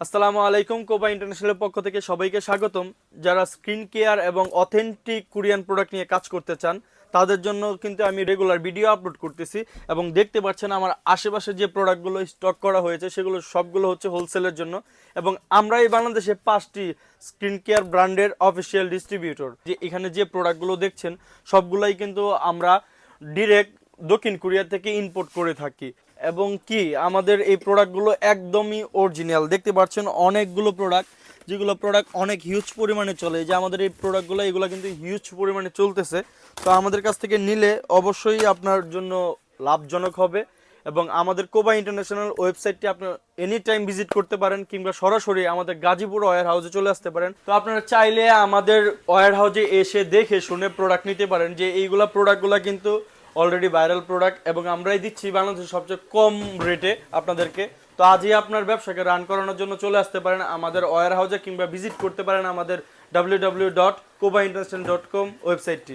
আসসালামু আলাইকুম। কোবা ইন্টারন্যাশনালের পক্ষ থেকে সবাইকে স্বাগতম। যারা স্কিন কেয়ার এবং অথেন্টিক কোরিয়ান প্রোডাক্ট নিয়ে কাজ করতে চান তাদের জন্য কিন্তু আমি রেগুলার ভিডিও আপলোড করতেছি এবং দেখতে পাচ্ছেন আমার আশেপাশে যে প্রোডাক্টগুলো স্টক করা হয়েছে সেগুলো সবগুলো হচ্ছে হোলসেলের জন্য। এবং আমরা এই বাংলাদেশে 5টি স্কিন কেয়ার ব্র্যান্ডের অফিসিয়াল ডিস্ট্রিবিউটর। যে এখানে যে প্রোডাক্টগুলো দেখছেন সবগুলাই কিন্তু আমরা ডিরেক্ট দক্ষিণ কোরিয়া থেকে ইম্পোর্ট করে থাকি। এবং কি আমাদের এই প্রোডাক্টগুলো একদমই অরিজিনাল। দেখতে পাচ্ছেন অনেকগুলো প্রোডাক্ট, যেগুলো প্রোডাক্ট অনেক হিউজ পরিমাণে চলে। যে আমাদের এই প্রোডাক্টগুলো এগুলো কিন্তু হিউজ পরিমাণে চলতেছে। তো আমাদের কাছ থেকে নিলে অবশ্যই আপনার জন্য লাভজনক হবে। এবং আমাদের কোবা ইন্টারন্যাশনাল ওয়েবসাইটটি আপনার এনি টাইম ভিজিট করতে পারেন, কিংবা সরাসরি আমাদের গাজীপুর ওয়্যার হাউসে চলে আসতে পারেন। তো আপনারা চাইলে আমাদের ওয়্যার হাউসে এসে দেখে শুনে প্রোডাক্ট নিতে পারেন। যে এইগুলা প্রোডাক্টগুলো কিন্তু অলরেডি ভাইরাল প্রোডাক্ট এবং আমরাই দিচ্ছি বাংলাদেশের সবচেয়ে কম রেটে আপনাদেরকে। তো আজই আপনার ব্যবসাকে রান করানোর জন্য চলে আসতে পারেন আমাদের ওয়্যার হাউসে, কিংবা ভিজিট করতে পারেন আমাদের www.kobainternational.com ওয়েবসাইটটি।